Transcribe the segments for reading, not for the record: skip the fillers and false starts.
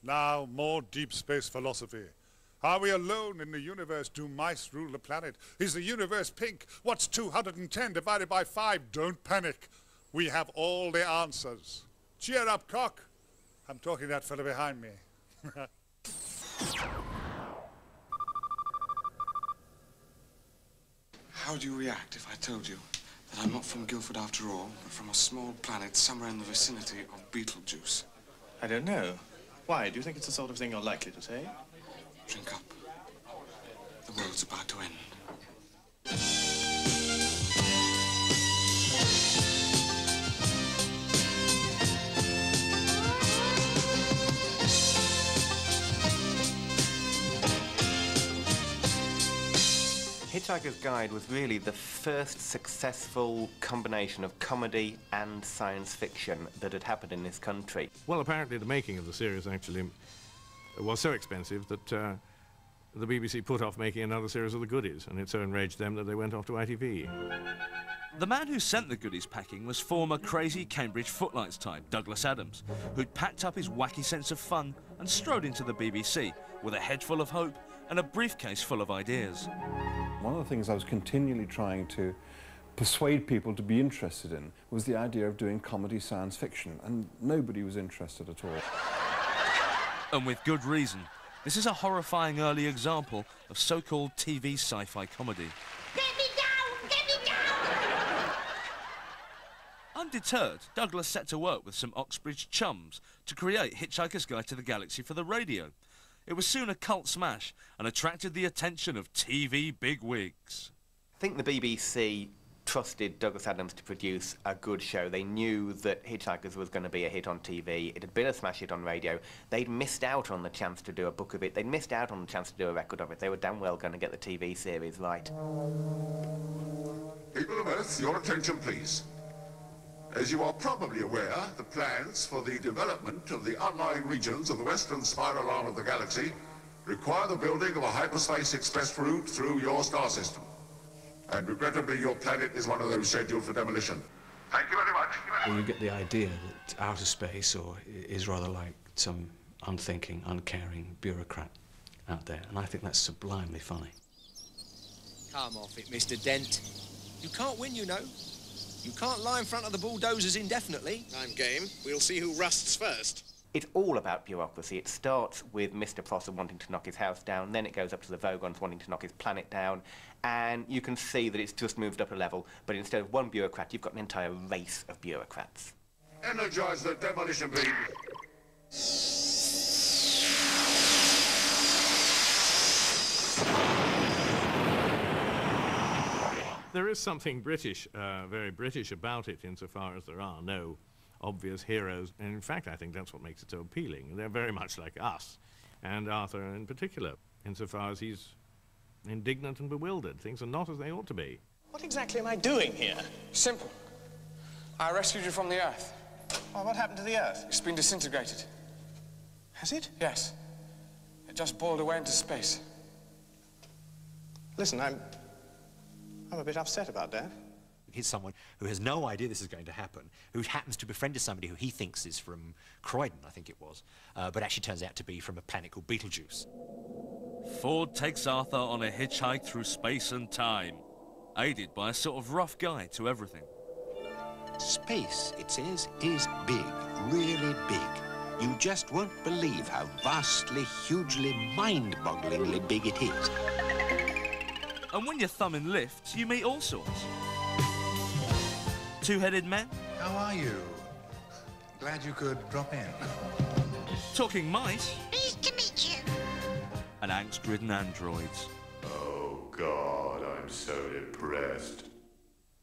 Now, more deep space philosophy. Are we alone in the universe? Do mice rule the planet? Is the universe pink? What's 210 divided by 5? Don't panic. We have all the answers. Cheer up, cock. I'm talking to that fella behind me. How would you react if I told you that I'm not from Guildford after all, but from a small planet somewhere in the vicinity of Beetlejuice? I don't know. Why? Do you think it's the sort of thing you're likely to say? Drink up. The world's about to end. Hitchhiker's Guide was really the first successful combination of comedy and science fiction that had happened in this country. Well, apparently the making of the series actually was so expensive that the BBC put off making another series of the goodies, and it so enraged them that they went off to ITV. The man who sent the goodies packing was former crazy Cambridge Footlights type Douglas Adams, who'd packed up his wacky sense of fun and strode into the BBC with a head full of hope and a briefcase full of ideas. One of the things I was continually trying to persuade people to be interested in was the idea of doing comedy science fiction, and nobody was interested at all. And with good reason. This is a horrifying early example of so-called TV sci-fi comedy. Get me down! Get me down! Undeterred, Douglas set to work with some Oxbridge chums to create Hitchhiker's Guide to the Galaxy for the radio. It was soon a cult smash and attracted the attention of TV bigwigs. I think the BBC trusted Douglas Adams to produce a good show. They knew that Hitchhikers was going to be a hit on TV. It had been a smash hit on radio. They'd missed out on the chance to do a book of it. They'd missed out on the chance to do a record of it. They were damn well going to get the TV series right. People of Earth, your attention, please. As you are probably aware, the plans for the development of the outlying regions of the western spiral arm of the galaxy require the building of a hyperspace express route through your star system. And regrettably, your planet is one of those scheduled for demolition. Thank you very much. Well, you get the idea that outer space is rather like some unthinking, uncaring bureaucrat out there, and I think that's sublimely funny. Come off it, Mr. Dent. You can't win, you know. You can't lie in front of the bulldozers indefinitely. I'm game. We'll see who rusts first. It's all about bureaucracy. It starts with Mr. Prosser wanting to knock his house down, then it goes up to the Vogons wanting to knock his planet down, and you can see that it's just moved up a level, but instead of one bureaucrat, you've got an entire race of bureaucrats. Energize the demolition beam. There is something British, very British about it, insofar as there are no obvious heroes. And in fact, I think that's what makes it so appealing. They're very much like us, and Arthur in particular, insofar as he's indignant and bewildered. Things are not as they ought to be. What exactly am I doing here? Simple. I rescued you from the Earth. Oh, what happened to the Earth? It's been disintegrated. Has it? Yes. It just boiled away into space. Listen, I'm a bit upset about that. He's someone who has no idea this is going to happen, who happens to befriend somebody who he thinks is from Croydon, I think it was, but actually turns out to be from a planet called Beetlejuice. Ford takes Arthur on a hitchhike through space and time, aided by a sort of rough guide to everything. Space, it says, is big, really big. You just won't believe how vastly, hugely, mind-bogglingly big it is. And when your thumb in lifts, you meet all sorts. Two-headed men. How are you? Glad you could drop in. Talking mice. Pleased to meet you. And angst-ridden androids. Oh, God, I'm so depressed.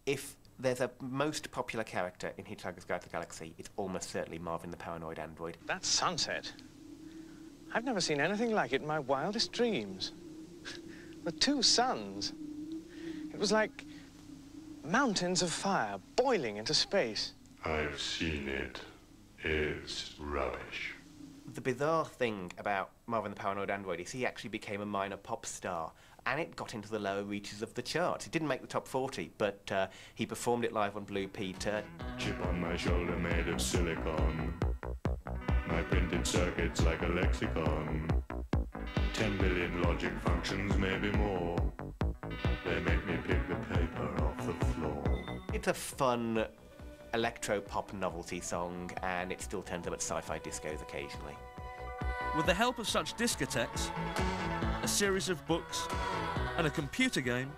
If there's a most popular character in Hitchhiker's Guide to the Galaxy, it's almost certainly Marvin the Paranoid Android. That sunset. I've never seen anything like it in my wildest dreams. The two suns. It was like mountains of fire boiling into space. I've seen it. It's rubbish. The bizarre thing about Marvin the Paranoid Android is he actually became a minor pop star, and it got into the lower reaches of the charts. It didn't make the top 40, but he performed it live on Blue Peter. Chip on my shoulder made of silicon. My printed printed circuits like a lexicon. 10 billion logic functions, maybe more. They make me pick the paper off the floor. It's a fun electro-pop novelty song, and it still turns up at sci-fi discos occasionally. With the help of such discotheques, a series of books, and a computer game,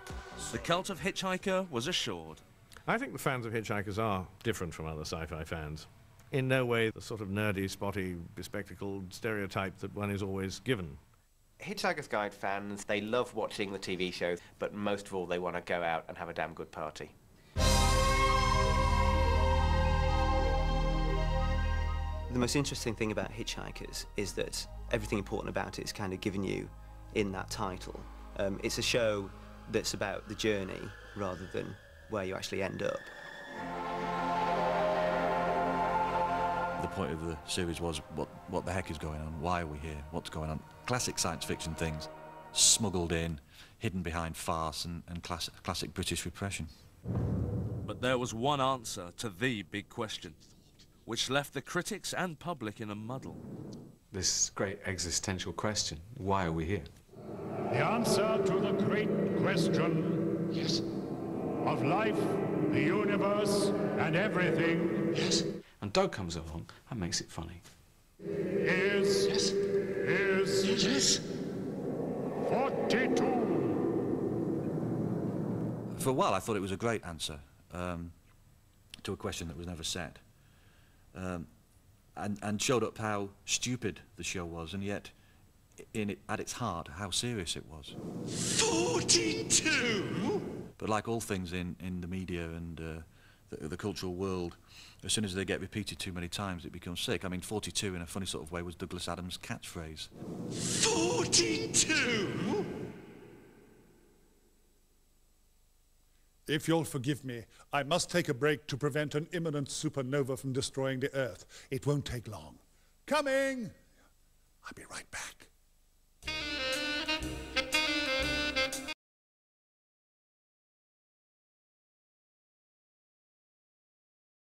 the cult of Hitchhiker was assured. I think the fans of Hitchhikers are different from other sci-fi fans. In no way the sort of nerdy, spotty, bespectacled stereotype that one is always given. Hitchhiker's Guide fans, they love watching the TV shows, but most of all they want to go out and have a damn good party. The most interesting thing about Hitchhikers is that everything important about it is kind of given you in that title. It's a show that's about the journey rather than where you actually end up. The point of the series was what the heck is going on? Why are we here? What's going on? Classic science fiction things, smuggled in, hidden behind farce and classic British repression. But there was one answer to the big question, which left the critics and public in a muddle. This great existential question, why are we here? The answer to the great question, yes, of life, the universe, and everything, yes, And Doug comes along and makes it funny. is, yes, is, yes, 42. For a while I thought it was a great answer to a question that was never set. And showed up how stupid the show was, and yet, at its heart, how serious it was. 42? But like all things in the media and the cultural world, as soon as they get repeated too many times, it becomes sick. I mean, 42 in a funny sort of way was Douglas Adams' catchphrase. 42? If you'll forgive me, I must take a break to prevent an imminent supernova from destroying the Earth. It won't take long. Coming! I'll be right back.